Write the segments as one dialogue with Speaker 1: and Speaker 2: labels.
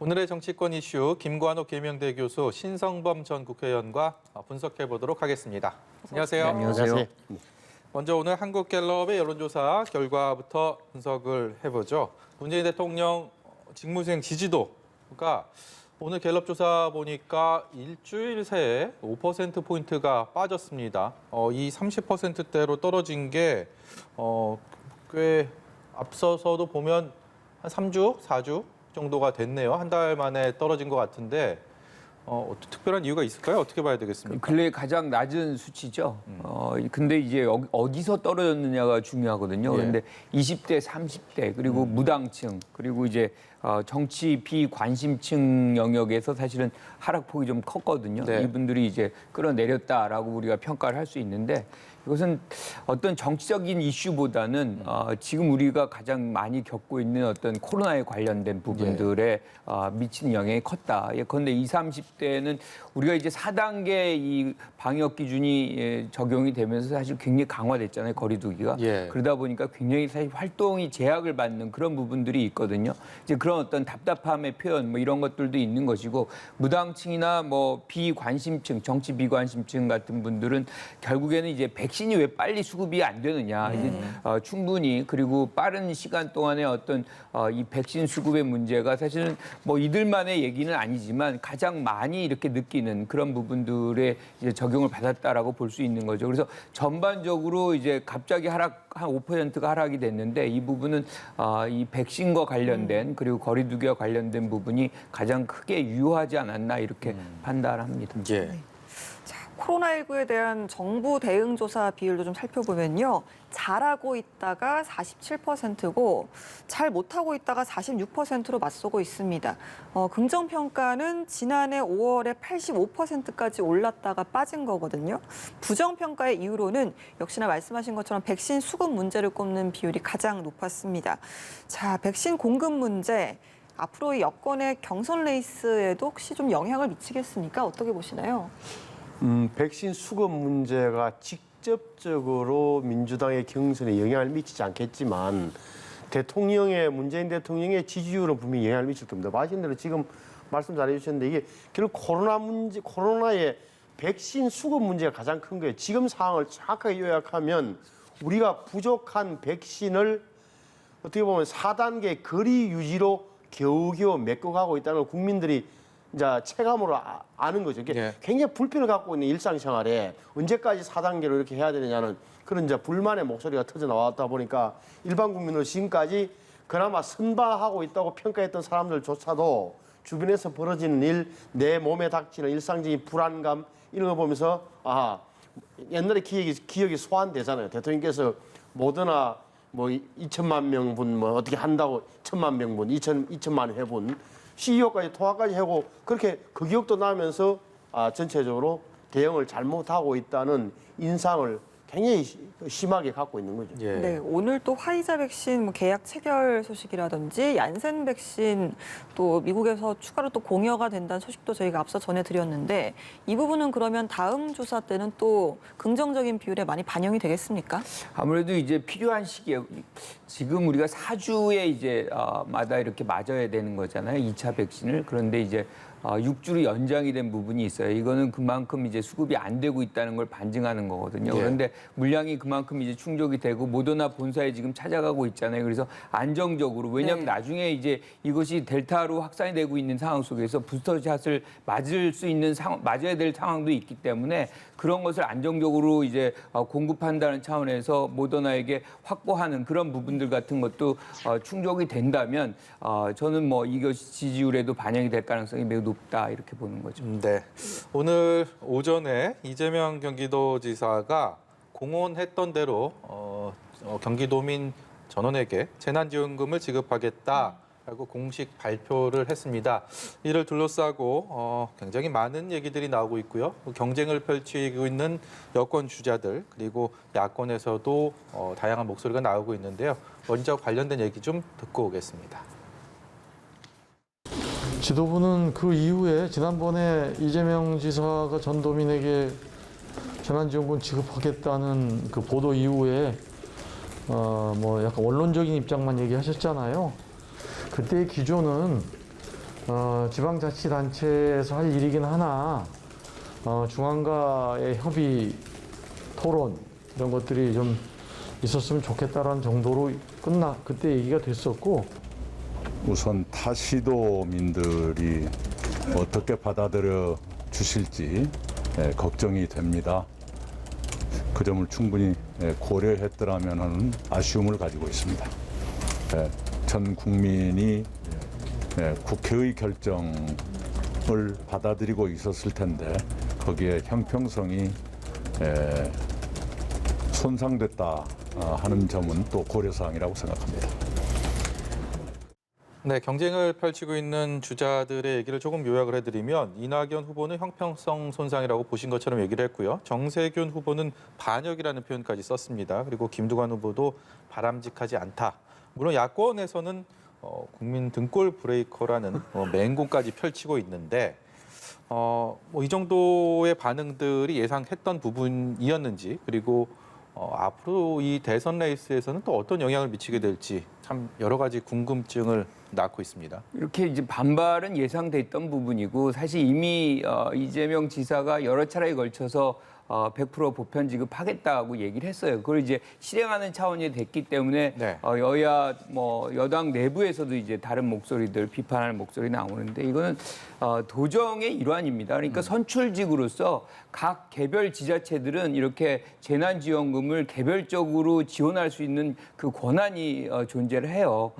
Speaker 1: 오늘의 정치권 이슈 김관옥 계명대 교수, 신성범 전 국회의원과 분석해 보도록 하겠습니다. 안녕하세요.
Speaker 2: 네, 안녕하세요.
Speaker 1: 먼저 오늘 한국갤럽의 여론조사 결과부터 분석을 해보죠. 문재인 대통령 직무수행 지지도가 오늘 갤럽 조사 보니까 일주일 새에 5%포인트가 빠졌습니다. 이 30%대로 떨어진 게 꽤 앞서서도 보면 한 3주, 4주 정도가 됐네요. 한 달 만에 떨어진 것 같은데 특별한 이유가 있을까요? 어떻게 봐야 되겠습니까?
Speaker 2: 근래 가장 낮은 수치죠. 근데 이제 어디서 떨어졌느냐가 중요하거든요.
Speaker 1: 예.
Speaker 2: 그런데 20대, 30대 그리고 무당층 그리고 이제 정치 비관심층 영역에서 사실은 하락폭이 좀 컸거든요.
Speaker 1: 네.
Speaker 2: 이분들이 이제 끌어내렸다라고 우리가 평가를 할 수 있는데 이것은 어떤 정치적인 이슈보다는 지금 우리가 가장 많이 겪고 있는 어떤 코로나에 관련된 부분들에 미치는 영향이 컸다. 예컨대 20, 30대는 우리가 이제 4단계 이 방역 기준이 적용이 되면서 사실 굉장히 강화됐잖아요. 거리두기가.
Speaker 1: 예.
Speaker 2: 그러다 보니까 굉장히 사실 활동이 제약을 받는 그런 부분들이 있거든요. 이제 그런 어떤 답답함의 표현 뭐 이런 것들도 있는 것이고 무당층이나 뭐 비관심층, 정치 비관심층 같은 분들은 결국에는 이제 백신이 왜 빨리 수급이 안 되느냐. 이제 충분히 그리고 빠른 시간 동안에 어떤 이 백신 수급의 문제가 사실은 뭐 이들만의 얘기는 아니지만 가장 많이 이렇게 느끼는 그런 부분들에 이제 적용을 받았다라고 볼 수 있는 거죠. 그래서 전반적으로 이제 갑자기 하락 한 5%가 하락이 됐는데 이 부분은 이 백신과 관련된 그리고 거리두기와 관련된 부분이 가장 크게 유효하지 않았나 이렇게 판단합니다.
Speaker 1: 예.
Speaker 3: 코로나19에 대한 정부 대응 조사 비율도 좀 살펴보면요. 잘하고 있다가 47%고 잘 못하고 있다가 46%로 맞서고 있습니다. 긍정평가는 지난해 5월에 85%까지 올랐다가 빠진 거거든요. 부정평가의 이유로는 역시나 말씀하신 것처럼 백신 수급 문제를 꼽는 비율이 가장 높았습니다. 자, 백신 공급 문제. 앞으로의 여권의 경선 레이스에도 혹시 좀 영향을 미치겠습니까? 어떻게 보시나요?
Speaker 4: 백신 수급 문제가 직접적으로 민주당의 경선에 영향을 미치지 않겠지만 문재인 대통령의 지지율은 분명히 영향을 미칠 겁니다. 말씀하신 대로 지금 말씀 잘해주셨는데 이게 결국 코로나의 백신 수급 문제가 가장 큰 거예요. 지금 상황을 정확하게 요약하면 우리가 부족한 백신을 어떻게 보면 4단계 거리 유지로 겨우겨우 메꿔가고 있다는 걸 국민들이 이제 체감으로 아는 거죠.
Speaker 1: 예.
Speaker 4: 굉장히 불편을 갖고 있는 일상생활에 언제까지 4단계로 이렇게 해야 되느냐는 그런 이제 불만의 목소리가 터져 나왔다 보니까 일반 국민으로 지금까지 그나마 선방하고 있다고 평가했던 사람들조차도 주변에서 벌어지는 일, 내 몸에 닥치는 일상적인 불안감 이런 거 보면서 옛날에 기억이 소환되잖아요. 대통령께서 모더나 뭐 2천만 명분 뭐 어떻게 한다고 1천만 명분, 2천만 회분 CEO까지 통화까지 하고 그렇게 그 기억도 나면서 전체적으로 대응을 잘못하고 있다는 인상을 굉장히 심하게 갖고 있는 거죠.
Speaker 1: 예.
Speaker 3: 네, 오늘 또 화이자 백신 계약 체결 소식이라든지 얀센 백신 또 미국에서 추가로 또 공여가 된다는 소식도 저희가 앞서 전해드렸는데 이 부분은 그러면 다음 조사 때는 또 긍정적인 비율에 많이 반영이 되겠습니까?
Speaker 2: 아무래도 이제 필요한 시기에 지금 우리가 4주에 이제 마다 이렇게 맞아야 되는 거잖아요. 2차 백신을. 그런데 이제 6주로 연장이 된 부분이 있어요. 이거는 그만큼 이제 수급이 안 되고 있다는 걸 반증하는 거거든요.
Speaker 1: 예.
Speaker 2: 그런데 물량이 그만큼 이제 충족이 되고 모더나 본사에 지금 찾아가고 있잖아요. 그래서 안정적으로 왜냐하면
Speaker 3: 네.
Speaker 2: 나중에 이제 이것이 델타로 확산이 되고 있는 상황 속에서 부스터샷을 맞아야 될 상황도 있기 때문에 그런 것을 안정적으로 이제 공급한다는 차원에서 모더나에게 확보하는 그런 부분들 같은 것도 충족이 된다면 저는 뭐 이것이 지지율에도 반영이 될 가능성이 매우 높다 이렇게 보는 거죠.
Speaker 1: 네. 오늘 오전에 이재명 경기도지사가 공언했던 대로 경기도민 전원에게 재난지원금을 지급하겠다라고 공식 발표를 했습니다. 이를 둘러싸고 굉장히 많은 얘기들이 나오고 있고요. 경쟁을 펼치고 있는 여권 주자들 그리고 야권에서도 다양한 목소리가 나오고 있는데요. 먼저 관련된 얘기 좀 듣고 오겠습니다.
Speaker 5: 지도부는 그 이후에 지난번에 이재명 지사가 전도민에게 재난지원금 지급하겠다는 그 보도 이후에 뭐 약간 원론적인 입장만 얘기하셨잖아요. 그때의 기조는 지방자치단체에서 할 일이긴 하나 중앙과의 협의, 토론 이런 것들이 좀 있었으면 좋겠다라는 정도로 그때 얘기가 됐었고
Speaker 6: 우선 타시도민들이 어떻게 받아들여 주실지 걱정이 됩니다. 그 점을 충분히 고려했더라면 하는 아쉬움을 가지고 있습니다. 전 국민이 국회의 결정을 받아들이고 있었을 텐데 거기에 형평성이 손상됐다 하는 점은 또 고려사항이라고 생각합니다.
Speaker 1: 네, 경쟁을 펼치고 있는 주자들의 얘기를 조금 요약을 해드리면 이낙연 후보는 형평성 손상이라고 보신 것처럼 얘기를 했고요. 정세균 후보는 반역이라는 표현까지 썼습니다. 그리고 김두관 후보도 바람직하지 않다. 물론 야권에서는 국민 등골 브레이커라는 맹공까지 펼치고 있는데 이 정도의 반응들이 예상했던 부분이었는지 그리고 앞으로 이 대선 레이스에서는 또 어떤 영향을 미치게 될지 참 여러 가지 궁금증을 낳고 있습니다.
Speaker 2: 이렇게 이제 반발은 예상됐던 부분이고 사실 이미 이재명 지사가 여러 차례에 걸쳐서 100% 보편 지급하겠다고 얘기를 했어요. 그걸 이제 실행하는 차원이 됐기 때문에
Speaker 1: 네.
Speaker 2: 여야 여당 내부에서도 이제 다른 목소리들 비판하는 목소리 나오는데 이거는 도정의 일환입니다. 그러니까 선출직으로서 각 개별 지자체들은 이렇게 재난지원금을 개별적으로 지원할 수 있는 그 권한이 존재를 해요.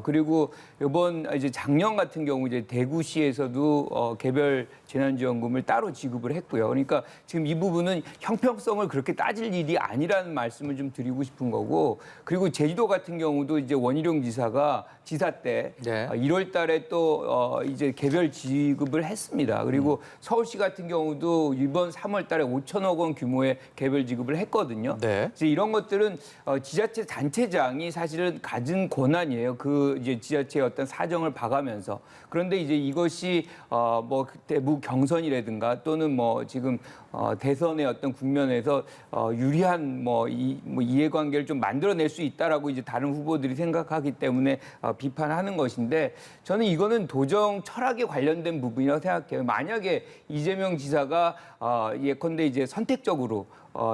Speaker 2: 그리고 이번 이제 작년 같은 경우 이제 대구시에서도 개별 재난지원금을 따로 지급을 했고요. 그러니까 지금 이 부분은 형평성을 그렇게 따질 일이 아니라는 말씀을 좀 드리고 싶은 거고 그리고 제주도 같은 경우도 이제 원희룡 지사가 지사 때
Speaker 1: 네.
Speaker 2: 1월 달에 또 이제 개별 지급을 했습니다. 그리고 서울시 같은 경우도 이번 3월 달에 5천억 원 규모의 개별 지급을 했거든요.
Speaker 1: 네.
Speaker 2: 그래서 이런 것들은 지자체 단체장이 사실은 가진 권한이에요. 그 이제 지자체의 어떤 사정을 봐가면서. 그런데 이제 이것이 뭐 대부 경선이라든가 또는 뭐 지금 대선의 어떤 국면에서 유리한 이해관계를 좀 만들어낼 수 있다라고 이제 다른 후보들이 생각하기 때문에 비판하는 것인데 저는 이거는 도정 철학에 관련된 부분이라고 생각해요. 만약에 이재명 지사가 예컨대 이제 선택적으로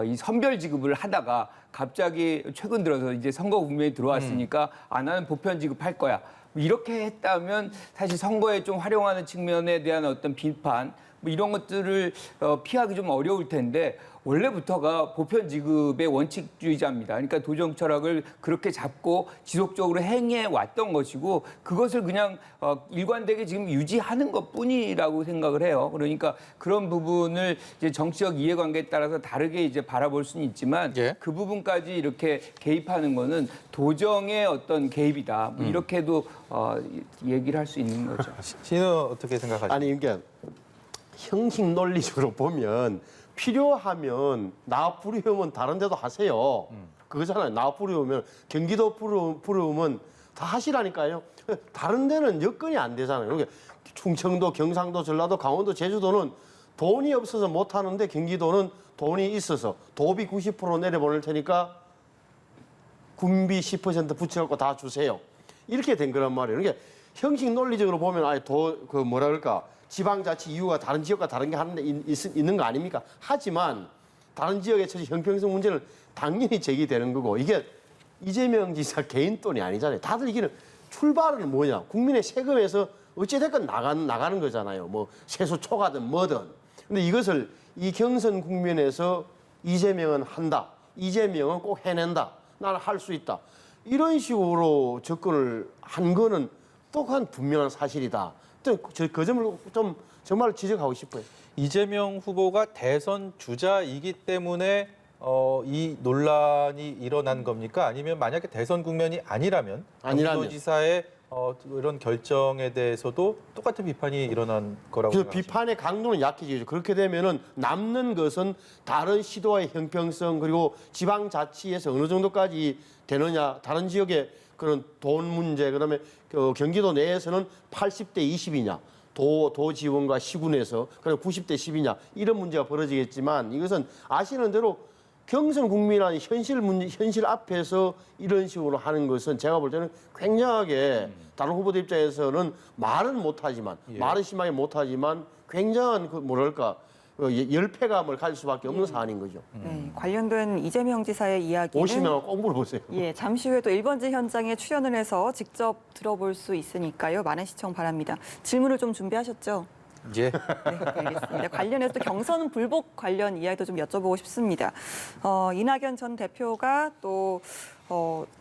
Speaker 2: 이 선별 지급을 하다가 갑자기 최근 들어서 이제 선거 국면에 들어왔으니까 나는 보편 지급할 거야. 이렇게 했다면 사실 선거에 좀 활용하는 측면에 대한 어떤 비판 뭐 이런 것들을 피하기 좀 어려울 텐데 원래부터가 보편 지급의 원칙주의자입니다. 그러니까 도정 철학을 그렇게 잡고 지속적으로 행해 왔던 것이고 그것을 그냥 일관되게 지금 유지하는 것뿐이라고 생각을 해요. 그러니까 그런 부분을 이제 정치적 이해관계에 따라서 다르게 이제 바라볼 수는 있지만
Speaker 1: 예.
Speaker 2: 그 부분까지 이렇게 개입하는 거는 도정의 어떤 개입이다. 뭐 이렇게도 얘기를 할 수 있는 거죠.
Speaker 1: 씨는 어떻게 생각하십니까?
Speaker 4: 아니 이게 형식 논리적으로 보면 필요하면 나 부르면 다른 데도 하세요. 그거잖아요. 나 부르면 경기도 부르면 다 하시라니까요. 다른 데는 여건이 안 되잖아요. 그러니까 충청도, 경상도, 전라도, 강원도, 제주도는 돈이 없어서 못 하는데 경기도는 돈이 있어서 도비 90% 내려보낼 테니까 군비 10% 붙여갖고 다 주세요. 이렇게 된 거란 말이에요. 그러니까 형식 논리적으로 보면 뭐라 그럴까? 지방자치 이유가 다른 지역과 다른 게 하는데 있는 거 아닙니까? 하지만 다른 지역의 처지 형평성 문제는 당연히 제기되는 거고 이게 이재명 지사 개인 돈이 아니잖아요. 다들 이기는 출발은 뭐냐? 국민의 세금에서 어찌됐건 나가는 거잖아요. 뭐 세수 초과든 뭐든. 근데 이것을 이 경선 국면에서 이재명은 한다. 이재명은 꼭 해낸다. 나는 할 수 있다. 이런 식으로 접근을 한 거는 또한 분명한 사실이다. 그 점을 좀 정말 지적하고 싶어요.
Speaker 1: 이재명 후보가 대선 주자이기 때문에 이 논란이 일어난 겁니까? 아니면 만약에 대선 국면이 아니라면 경기도지사의 이런 결정에 대해서도 똑같은 비판이 일어난 거라고
Speaker 4: 그
Speaker 1: 생각하십니까?
Speaker 4: 비판의 강도는 약해지죠. 그렇게 되면은 남는 것은 다른 시도의 형평성 그리고 지방자치에서 어느 정도까지 되느냐, 다른 지역의 그런 돈 문제, 그다음에 경기도 내에서는 80대 20이냐, 도 지원과 시군에서 그리고 90대 10이냐 이런 문제가 벌어지겠지만 이것은 아시는 대로 경선 국민한 현실 앞에서 이런 식으로 하는 것은 제가 볼 때는 굉장하게 다른 후보들 입장에서는 말은 못하지만 말은 심하게 못하지만 굉장한 그 뭐랄까 열패감을 가질 수밖에 없는 사안인 거죠.
Speaker 3: 네, 관련된 이재명 지사의 이야기는
Speaker 4: 오시면 꼭 물어보세요.
Speaker 3: 예, 잠시 후에 또 1번지 현장에 출연을 해서 직접 들어볼 수 있으니까요. 많은 시청 바랍니다. 질문을 좀 준비하셨죠?
Speaker 1: 예.
Speaker 3: 네, 알겠습니다. 관련해서 또 경선 불복 관련 이야기도 좀 여쭤보고 싶습니다. 이낙연 전 대표가 또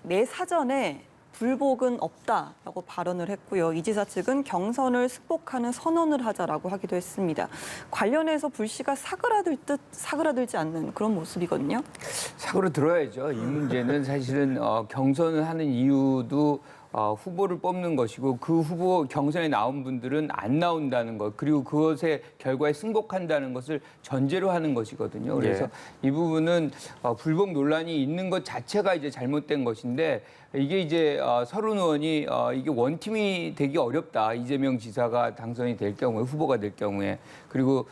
Speaker 3: 내 사전에 불복은 없다라고 발언을 했고요. 이 지사 측은 경선을 승복하는 선언을 하자라고 하기도 했습니다. 관련해서 불씨가 사그라들지 않는 그런 모습이거든요.
Speaker 2: 사그라들어야죠. 이 문제는 사실은 경선을 하는 이유도 후보를 뽑는 것이고 그 후보 경선에 나온 분들은 안 나온다는 것 그리고 그것의 결과에 승복한다는 것을 전제로 하는 것이거든요. 그래서 이 부분은 불복 논란이 있는 것 자체가 이제 잘못된 것인데 이게 이제 서른 의원이 이게 원팀이 되기 어렵다. 이재명 지사가 당선이 될 경우에 후보가 될 경우에 그리고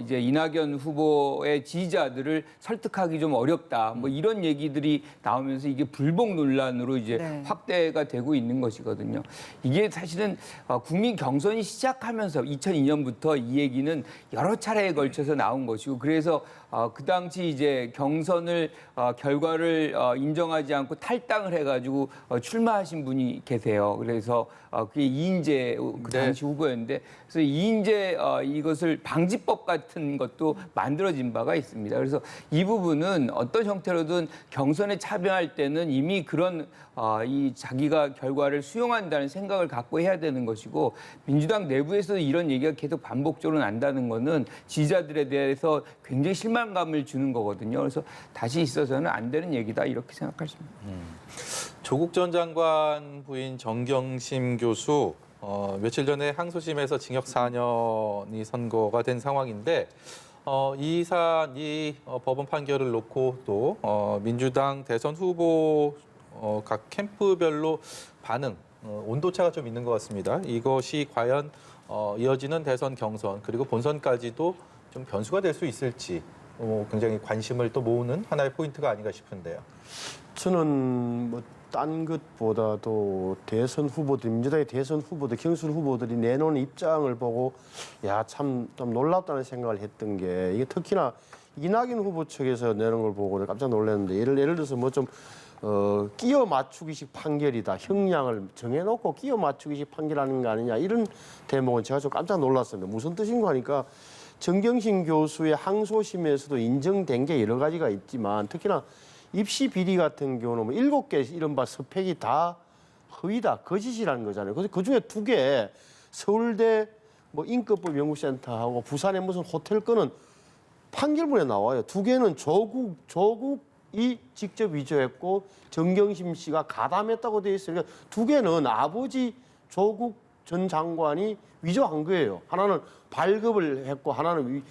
Speaker 2: 이제 이낙연 후보의 지지자들을 설득하기 좀 어렵다. 뭐 이런 얘기들이 나오면서 이게 불복 논란으로 이제 확대가 되고 있는 것이거든요. 이게 사실은 국민 경선이 시작하면서 2002년부터 이 얘기는 여러 차례에 걸쳐서 나온 것이고 그래서 그 당시 이제 경선을 결과를 인정하지 않고 탈당을 해가지고 출마하신 분이 계세요. 그래서 그게 이인재 그 당시 후보였는데 그래서 이인재 이것을 방지법 같은 것도 만들어진 바가 있습니다. 그래서 이 부분은 어떤 형태로든 경선에 참여할 때는 이미 그런 이 자기가 결과를 수용한다는 생각을 갖고 해야 되는 것이고 민주당 내부에서도 이런 얘기가 계속 반복적으로 난다는 거는 지지자들에 대해서 굉장히 실망감을 주는 거거든요. 그래서 다시 있어서는 안 되는 얘기다 이렇게 생각할 수 있습니다.
Speaker 1: 조국 전 장관 부인 정경심 교수 며칠 전에 항소심에서 징역 4년이 선고가 된 상황인데 이 법원 판결을 놓고 또 민주당 대선 후보 각 캠프별로 반응 온도차가 좀 있는 것 같습니다. 이것이 과연 이어지는 대선 경선 그리고 본선까지도 좀 변수가 될 수 있을지 굉장히 관심을 또 모으는 하나의 포인트가 아닌가 싶은데요.
Speaker 4: 저는 뭐 딴 것보다도 대선 후보들, 민주당의 대선 후보들, 경선 후보들이 내놓은 입장을 보고 참 놀랍다는 생각을 했던 게 이게 특히나 이낙연 후보 측에서 내놓은 걸 보고 깜짝 놀랐는데 예를 들어서 뭐 좀 끼워 맞추기식 판결이다. 형량을 정해놓고 끼워 맞추기식 판결하는 거 아니냐 이런 대목은 제가 좀 깜짝 놀랐습니다. 무슨 뜻인가 하니까 정경심 교수의 항소심에서도 인정된 게 여러 가지가 있지만 특히나 입시 비리 같은 경우는 뭐 7개 이른바 스펙이 다 허위다, 거짓이라는 거잖아요. 그래서 그중에 2개 서울대 뭐 인권법 연구센터하고 부산의 무슨 호텔 거는 판결문에 나와요. 2개는 조국이 직접 위조했고 정경심 씨가 가담했다고 돼 있어요. 그러니까 2개는 아버지 조국 전 장관이 위조한 거예요. 하나는 발급을 했고 하나는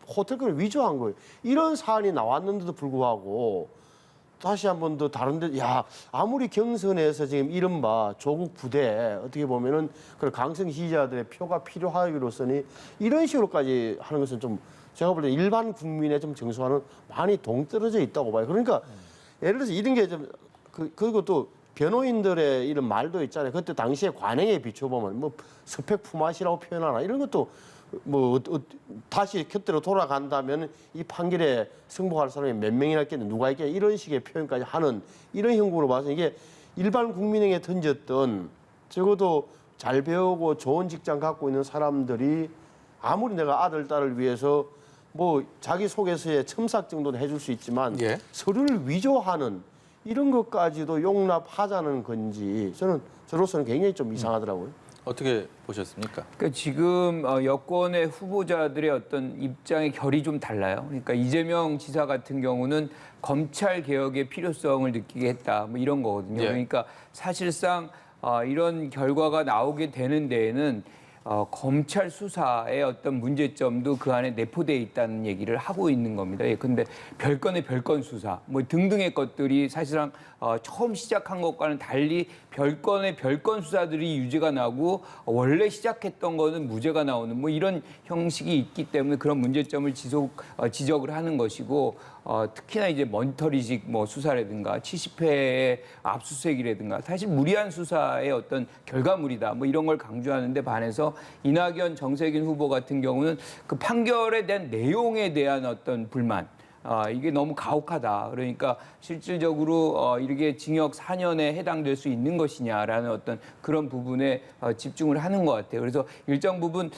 Speaker 4: 호텔 거를 위조한 거예요. 이런 사안이 나왔는데도 불구하고 다시 한 번 더 다른데 아무리 경선에서 지금 이른바 조국 부대 어떻게 보면은 그런 강성 지지자들의 표가 필요하기로서는 이런 식으로까지 하는 것은 좀 제가 볼 때 일반 국민의 좀 정서와는 많이 동떨어져 있다고 봐요. 그러니까 예를 들어서 이런 게 좀 그리고 또 변호인들의 이런 말도 있잖아요. 그때 당시에 관행에 비춰보면 뭐 스펙 품앗이라고 표현하나 이런 것도 뭐 다시 곁으로 돌아간다면 이 판결에 승복할 사람이 몇 명이나 있겠냐 누가 있겠냐 이런 식의 표현까지 하는 이런 형국으로 봐서 이게 일반 국민에게 던졌던 적어도 잘 배우고 좋은 직장 갖고 있는 사람들이 아무리 내가 아들 딸을 위해서 뭐 자기 소개서에 첨삭 정도는 해줄 수 있지만 서류를 위조하는 이런 것까지도 용납하자는 건지 저로서는 굉장히 좀 이상하더라고요.
Speaker 1: 어떻게 보셨습니까?
Speaker 2: 그러니까 지금 여권의 후보자들의 어떤 입장의 결이 좀 달라요. 그러니까 이재명 지사 같은 경우는 검찰 개혁의 필요성을 느끼게 했다, 뭐 이런 거거든요. 그러니까 사실상 이런 결과가 나오게 되는 데에는 검찰 수사의 어떤 문제점도 그 안에 내포되어 있다는 얘기를 하고 있는 겁니다. 근데 별건의 별건 수사 뭐 등등의 것들이 사실상 처음 시작한 것과는 달리 별건의 별건 수사들이 유죄가 나고 원래 시작했던 거는 무죄가 나오는 뭐 이런 형식이 있기 때문에 그런 문제점을 지적을 하는 것이고 특히나 이제 머니터리식 뭐 수사라든가 70회의 압수수색이라든가 사실 무리한 수사의 어떤 결과물이다 뭐 이런 걸 강조하는데 반해서 이낙연 정세균 후보 같은 경우는 그 판결에 대한 내용에 대한 어떤 불만 이게 너무 가혹하다. 그러니까 실질적으로 이렇게 징역 4년에 해당될 수 있는 것이냐라는 어떤 그런 부분에 집중을 하는 것 같아요. 그래서 일정 부분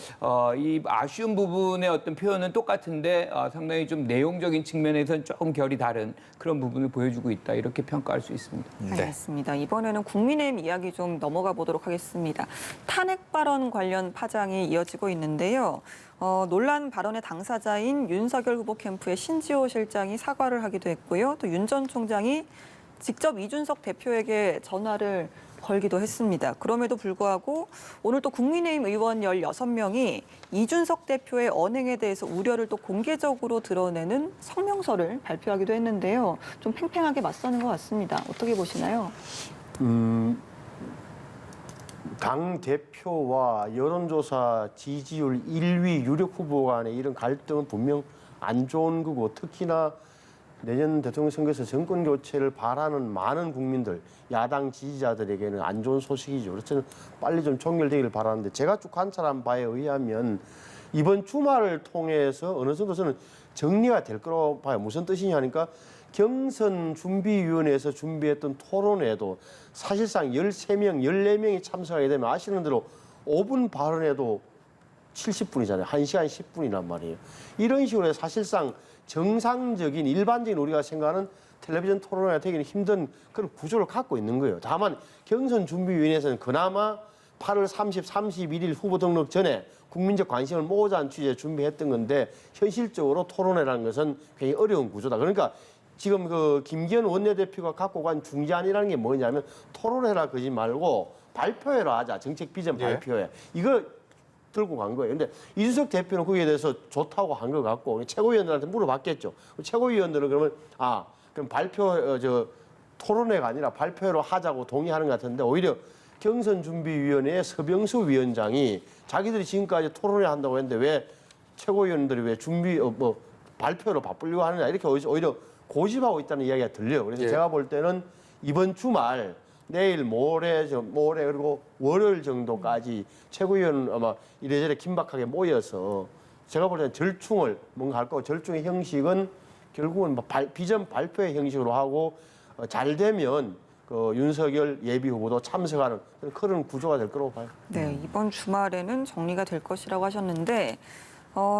Speaker 2: 이 아쉬운 부분의 어떤 표현은 똑같은데 상당히 좀 내용적인 측면에서는 조금 결이 다른 그런 부분을 보여주고 있다. 이렇게 평가할 수 있습니다.
Speaker 3: 알겠습니다. 이번에는 국민의힘 이야기 좀 넘어가 보도록 하겠습니다. 탄핵 발언 관련 파장이 이어지고 있는데요. 논란 발언의 당사자인 윤석열 후보 캠프의 신지호 실장이 사과를 하기도 했고요. 또 윤 전 총장이 직접 이준석 대표에게 전화를 걸기도 했습니다. 그럼에도 불구하고 오늘 또 국민의힘 의원 16명이 이준석 대표의 언행에 대해서 우려를 또 공개적으로 드러내는 성명서를 발표하기도 했는데요. 좀 팽팽하게 맞서는 것 같습니다. 어떻게 보시나요?
Speaker 4: 당 대표와 여론조사 지지율 1위 유력 후보 간의 이런 갈등은 분명 안 좋은 거고 특히나 내년 대통령 선거에서 정권 교체를 바라는 많은 국민들, 야당 지지자들에게는 안 좋은 소식이죠. 그래서 빨리 좀 종결되기를 바라는데 제가 쭉 관찰한 바에 의하면 이번 주말을 통해서 어느 정도 저는 정리가 될 거라고 봐요. 무슨 뜻이냐 하니까 경선 준비위원회에서 준비했던 토론회도 사실상 13명, 14명이 참석하게 되면 아시는 대로 5분 발언에도 70분이잖아요. 1시간 10분이란 말이에요. 이런 식으로 해서 사실상 정상적인 일반적인 우리가 생각하는 텔레비전 토론회가 되기는 힘든 그런 구조를 갖고 있는 거예요. 다만 경선 준비위원회에서는 그나마 8월 30, 31일 후보 등록 전에 국민적 관심을 모으자는 취지에 준비했던 건데 현실적으로 토론회라는 것은 굉장히 어려운 구조다. 그러니까 지금 그 김기현 원내대표가 갖고 간 중재안이라는 게 뭐냐면 토론회라 그러지 말고 발표회라 하자. 정책 비전 발표회. 이거 들고 간 거예요. 근데 이준석 대표는 거기에 대해서 좋다고 한 것 같고 최고위원들한테 물어봤겠죠. 최고위원들은 그러면 그럼 토론회가 아니라 발표회로 하자고 동의하는 것 같은데 오히려 경선준비위원회의 서병수 위원장이 자기들이 지금까지 토론회 한다고 했는데 왜 최고위원들이 왜 발표로 바꾸려고 하느냐 이렇게 오히려 고집하고 있다는 이야기가 들려요. 그래서 제가 볼 때는 이번 주말 내일 모레 그리고 월요일 정도까지 최고위원 아마 이래저래 긴박하게 모여서 제가 볼 때는 절충을 뭔가 할 거고 절충의 형식은 결국은 비전 발표의 형식으로 하고 잘 되면 그 윤석열 예비 후보도 참석하는 그런 구조가 될 거라고 봐요.
Speaker 3: 네, 이번 주말에는 정리가 될 것이라고 하셨는데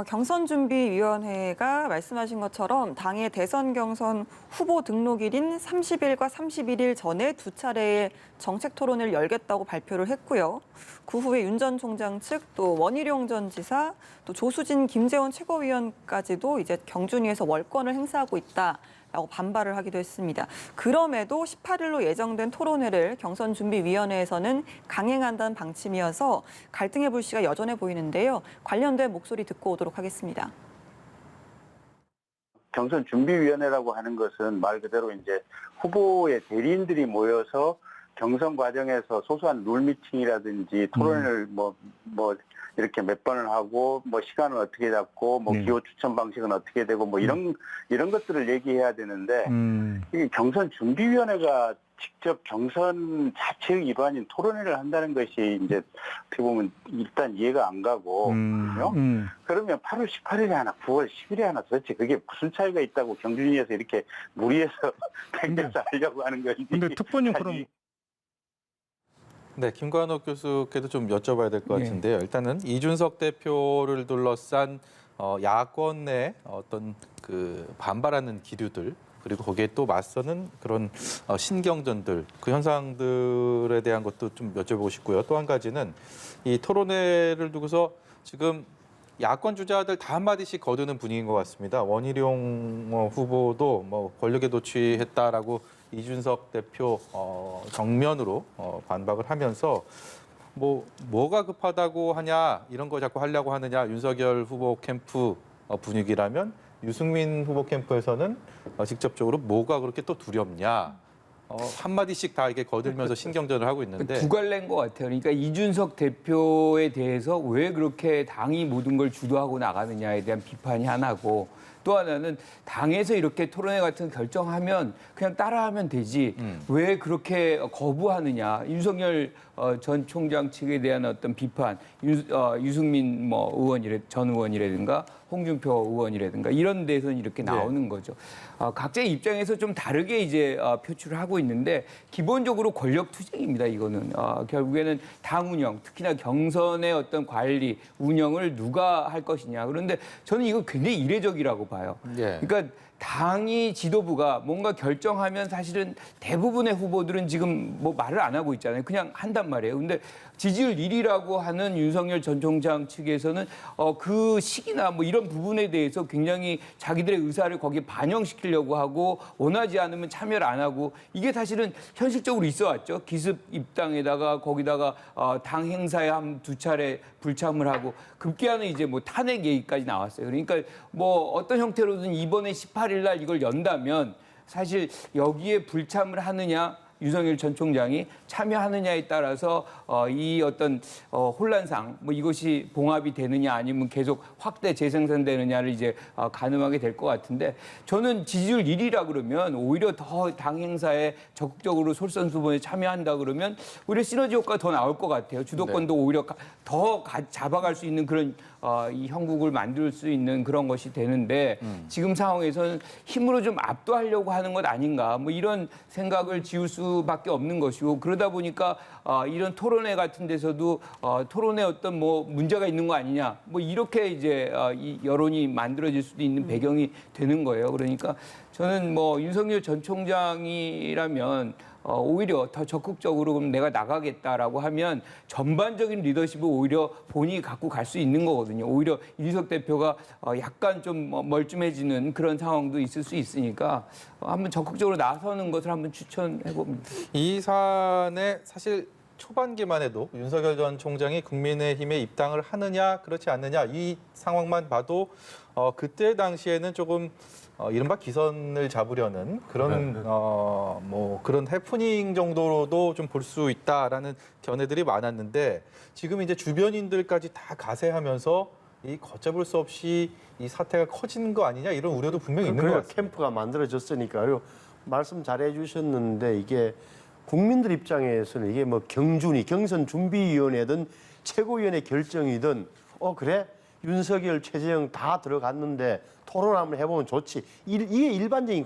Speaker 3: 경선준비위원회가 말씀하신 것처럼 당의 대선 경선 후보 등록일인 30일과 31일 전에 두 차례의 정책 토론을 열겠다고 발표를 했고요. 그 후에 윤 전 총장 측, 또 원희룡 전 지사, 또 조수진, 김재원 최고위원까지도 이제 경준위에서 월권을 행사하고 있다라고 반발을 하기도 했습니다. 그럼에도 18일로 예정된 토론회를 경선준비위원회에서는 강행한다는 방침이어서 갈등의 불씨가 여전해 보이는데요. 관련된 목소리 듣고 오도록 하겠습니다.
Speaker 7: 경선준비위원회라고 하는 것은 말 그대로 이제 후보의 대리인들이 모여서 경선 과정에서 소소한 룰 미팅이라든지 토론을 뭐 이렇게 몇 번을 하고 뭐 시간을 어떻게 잡고 뭐 기호 추천 방식은 어떻게 되고 뭐 이런 것들을 얘기해야 되는데 이게 경선준비위원회가 직접 경선 자체의 일환인 토론회를 한다는 것이 이제 어떻게 보면 일단 이해가 안 가고 그러면 8월 18일에 하나 9월 10일에 하나 도대체 그게 무슨 차이가 있다고 경준위에서 이렇게 무리해서 당겨서 하려고 하는 건지.
Speaker 8: 근데 특보님 그럼
Speaker 1: 네, 김관옥 교수께도 좀 여쭤봐야 될 것 같은데요. 일단은 이준석 대표를 둘러싼 야권 내 어떤 그 반발하는 기류들 그리고 거기에 또 맞서는 그런 신경전들 그 현상들에 대한 것도 좀 여쭤보고 싶고요. 또 한 가지는 이 토론회를 두고서 지금 야권 주자들 다 한마디씩 거두는 분위기인 것 같습니다. 원희룡 후보도 뭐 권력에 도취했다라고 이준석 대표 정면으로 반박을 하면서 뭐가 급하다고 하냐 이런 거 자꾸 하려고 하느냐 윤석열 후보 캠프 분위기라면 유승민 후보 캠프에서는 직접적으로 뭐가 그렇게 또 두렵냐 한마디씩 다 이렇게 거들면서 신경전을 하고 있는데
Speaker 2: 두 갈래인 것 같아요. 그러니까 이준석 대표에 대해서 왜 그렇게 당이 모든 걸 주도하고 나가느냐에 대한 비판이 하나고 또 하나는 당에서 이렇게 토론회 같은 거 결정하면 그냥 따라하면 되지 왜 그렇게 거부하느냐. 윤석열 전 총장 측에 대한 어떤 비판, 유승민 전 의원이라든가 홍준표 의원이라든가 이런 데서는 이렇게 나오는 거죠. 각자의 입장에서 좀 다르게 이제 표출을 하고 있는데 기본적으로 권력 투쟁입니다. 이거는 결국에는 당 운영, 특히나 경선의 어떤 관리, 운영을 누가 할 것이냐. 그런데 저는 이거 굉장히 이례적이라고 봐요. 그러니까 당이 지도부가 뭔가 결정하면 사실은 대부분의 후보들은 지금 뭐 말을 안 하고 있잖아요. 그냥 한단 말이에요. 근데 지지율 1위라고 하는 윤석열 전 총장 측에서는 그 시기나 뭐 이런 부분에 대해서 굉장히 자기들의 의사를 거기에 반영시키려고 하고 원하지 않으면 참여를 안 하고 이게 사실은 현실적으로 있어 왔죠. 기습 입당에다가 거기다가 당 행사에 한 두 차례 불참을 하고 급기야는 이제 뭐 탄핵 얘기까지 나왔어요. 그러니까 뭐 어떤 형태로든 이번에 18일 날 이걸 연다면 사실 여기에 불참을 하느냐 윤석열 전 총장이 참여하느냐에 따라서 이 어떤 혼란상 뭐 이것이 봉합이 되느냐 아니면 계속 확대 재생산되느냐를 이제 가늠하게 될 것 같은데 저는 지지율 1위라 그러면 오히려 더 당 행사에 적극적으로 솔선수범에 참여한다 그러면 오히려 시너지 효과가 더 나올 것 같아요. 주도권도 오히려 더 잡아갈 수 있는 그런 이 형국을 만들 수 있는 그런 것이 되는데 지금 상황에서는 힘으로 좀 압도하려고 하는 것 아닌가 뭐 이런 생각을 지울 수밖에 없는 것이고 그러다 보니까 이런 토론회 같은 데서도 토론회 어떤 뭐 문제가 있는 거 아니냐 뭐 이렇게 이제 이 여론이 만들어질 수도 있는 배경이 되는 거예요. 그러니까 저는 뭐 윤석열 전 총장이라면 오히려 더 적극적으로 그럼 내가 나가겠다라고 하면 전반적인 리더십을 오히려 본인이 갖고 갈 수 있는 거거든요. 오히려 이준석 대표가 약간 좀 멀쩡해지는 그런 상황도 있을 수 있으니까 한번 적극적으로 나서는 것을 한번 추천해 봅니다.
Speaker 1: 이 사안에 사실 초반기만 해도 윤석열 전 총장이 국민의힘에 입당을 하느냐 그렇지 않느냐 이 상황만 봐도 그때 당시에는 조금 이른바 기선을 잡으려는 그런 뭐 그런 해프닝 정도로도 좀 볼 수 있다라는 견해들이 많았는데 지금 이제 주변인들까지 다 가세하면서 이 걷잡을 수 없이 이 사태가 커진 거 아니냐 이런 우려도 분명히 있는 것
Speaker 4: 그래야
Speaker 1: 같습니다.
Speaker 4: 캠프가 만들어졌으니까 그리고 말씀 잘해 주셨는데 이게 국민들 입장에서는 이게 뭐 경선 준비위원회든 최고위원회 결정이든 그래 윤석열, 최재형 다 들어갔는데 토론 한번 해보면 좋지. 이게 일반적인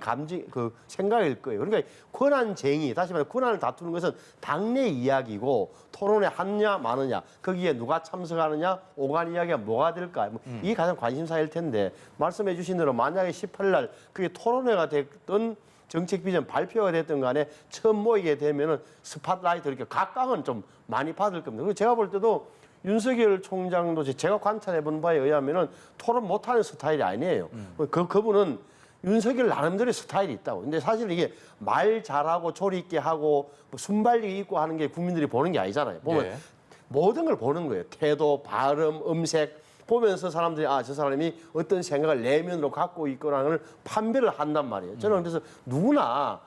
Speaker 4: 생각일 거예요. 그러니까 권한쟁의, 다시 말해 권한을 다투는 것은 당내 이야기고 토론에 하느냐 마느냐, 거기에 누가 참석하느냐, 오간 이야기가 뭐가 될까. 이게 가장 관심사일 텐데 말씀해 주신 대로 만약에 18일 날 그게 토론회가 됐던 정책 비전 발표가 됐든 간에 처음 모이게 되면은 스팟라이트 이렇게 각광은 좀 많이 받을 겁니다. 그리고 제가 볼 때도 윤석열 총장도 제가 관찰해 본 바에 의하면은 토론 못하는 스타일이 아니에요. 그분은 윤석열 나름대로의 스타일이 있다고. 근데 사실 이게 말 잘하고 조리 있게 하고 뭐 순발력 있고 하는 게 국민들이 보는 게 아니잖아요. 보면 모든 걸 보는 거예요. 태도, 발음, 음색 보면서 사람들이 저 사람이 어떤 생각을 내면으로 갖고 있거나 하는 걸 판별을 한단 말이에요. 저는 그래서 누구나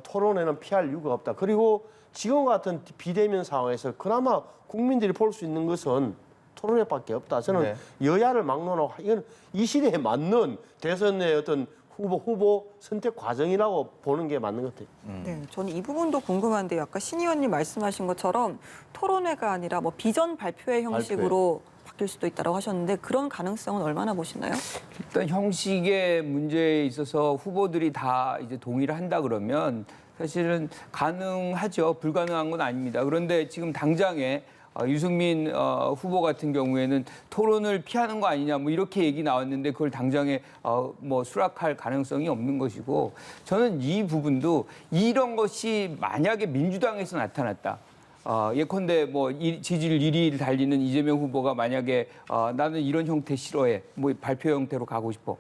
Speaker 4: 토론회는 피할 이유가 없다. 그리고 지금 같은 비대면 상황에서 그나마 국민들이 볼 수 있는 것은 토론회밖에 없다. 저는 여야를 막론하고 이건 이 시대에 맞는 대선의 어떤 후보 선택 과정이라고 보는 게 맞는 것 같아요.
Speaker 3: 네, 저는 이 부분도 궁금한데요. 아까 신 의원님 말씀하신 것처럼 토론회가 아니라 뭐 비전 발표회 형식으로 바뀔 수도 있다고 하셨는데 그런 가능성은 얼마나 보시나요?
Speaker 2: 일단 형식의 문제에 있어서 후보들이 다 이제 동의를 한다 그러면 사실은 가능하죠. 불가능한 건 아닙니다. 그런데 지금 당장에 유승민 후보 같은 경우에는 토론을 피하는 거 아니냐 뭐 이렇게 얘기 나왔는데 그걸 당장에 뭐 수락할 가능성이 없는 것이고 저는 이 부분도 이런 것이 만약에 민주당에서 나타났다. 예컨대 뭐 지지율 1위를 달리는 이재명 후보가 만약에 나는 이런 형태 싫어해. 뭐 발표 형태로 가고 싶어.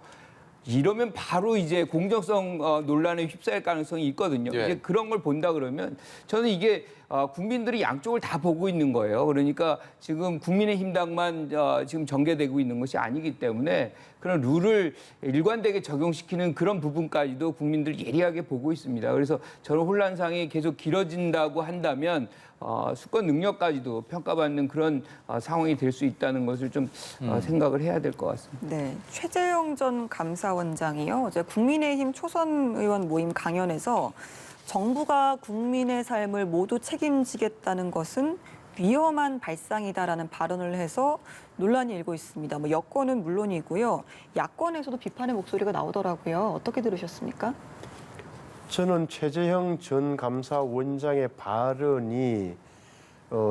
Speaker 2: 이러면 바로 이제 공정성 논란에 휩싸일 가능성이 있거든요. 이제 그런 걸 본다 그러면 저는 이게 국민들이 양쪽을 다 보고 있는 거예요. 그러니까 지금 국민의힘 당만 지금 전개되고 있는 것이 아니기 때문에 그런 룰을 일관되게 적용시키는 그런 부분까지도 국민들이 예리하게 보고 있습니다. 그래서 저는 혼란상이 계속 길어진다고 한다면 수권 능력까지도 평가받는 그런 상황이 될 수 있다는 것을 좀 생각을 해야 될 것 같습니다.
Speaker 3: 네, 최재형 전 감사원장이요. 어제 국민의힘 초선 의원 모임 강연에서 정부가 국민의 삶을 모두 책임지겠다는 것은 위험한 발상이다라는 발언을 해서 논란이 일고 있습니다. 뭐 여권은 물론이고요. 야권에서도 비판의 목소리가 나오더라고요. 어떻게 들으셨습니까?
Speaker 4: 저는 최재형 전 감사원장의 발언이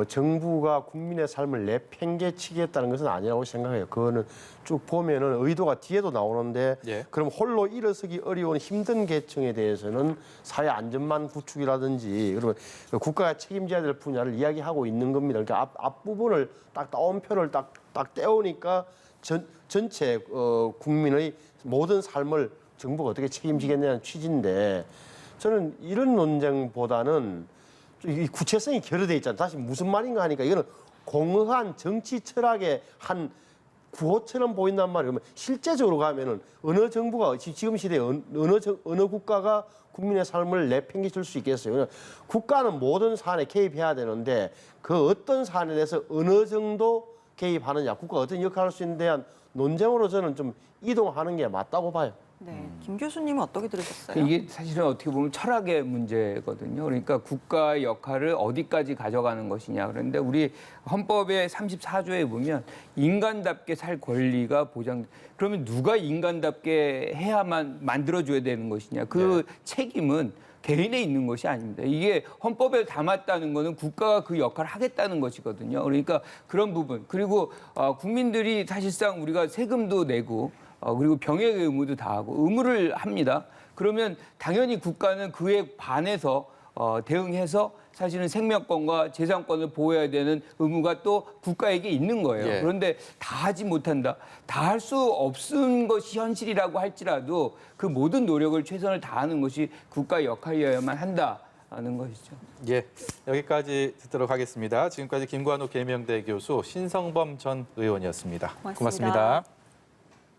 Speaker 4: 정부가 국민의 삶을 내팽개치겠다는 것은 아니라고 생각해요. 그거는 쭉 보면은 의도가 뒤에도 나오는데
Speaker 1: 예.
Speaker 4: 그럼 홀로 일어서기 어려운 힘든 계층에 대해서는 사회 안전망 구축이라든지 그리고 국가가 책임져야 될 분야를 이야기하고 있는 겁니다. 그러니까 앞부분을 딱 따옴표를 딱 떼우니까 전체 국민의 모든 삶을 정부가 어떻게 책임지겠냐는 취지인데 저는 이런 논쟁보다는 이 구체성이 결여돼 있잖아요. 다시 무슨 말인가 하니까 이거는 공허한 정치 철학의 한 구호처럼 보인단 말이에요. 그러면 실제적으로 가면은 어느 정부가 지금 시대에 어느 국가가 국민의 삶을 내팽개칠 수 있겠어요. 그냥 국가는 모든 사안에 개입해야 되는데 그 어떤 사안에 대해서 어느 정도 개입하느냐, 국가가 어떤 역할을 할 수 있는 데 대한 논쟁으로 저는 좀 이동하는 게 맞다고 봐요.
Speaker 3: 네, 김 교수님은 어떻게 들으셨어요?
Speaker 2: 이게 사실은 어떻게 보면 철학의 문제거든요. 그러니까 국가의 역할을 어디까지 가져가는 것이냐. 그런데 우리 헌법의 34조에 보면 인간답게 살 권리가 보장. 그러면 누가 인간답게 해야만 만들어줘야 되는 것이냐. 그 책임은 개인에 있는 것이 아닙니다. 이게 헌법에 담았다는 거는 국가가 그 역할을 하겠다는 것이거든요. 그러니까 그런 부분. 그리고 국민들이 사실상 우리가 세금도 내고 그리고 병역 의무도 다하고 의무를 합니다. 그러면 당연히 국가는 그에 반해서 대응해서 사실은 생명권과 재산권을 보호해야 되는 의무가 또 국가에게 있는 거예요.
Speaker 1: 예.
Speaker 2: 그런데 다 하지 못한다. 다 할 수 없은 것이 현실이라고 할지라도 그 모든 노력을 최선을 다하는 것이 국가의 역할이어야만 한다는 것이죠.
Speaker 1: 예, 여기까지 듣도록 하겠습니다. 지금까지 김관우 계명대 교수, 신성범 전 의원이었습니다.
Speaker 3: 고맙습니다.
Speaker 1: 고맙습니다.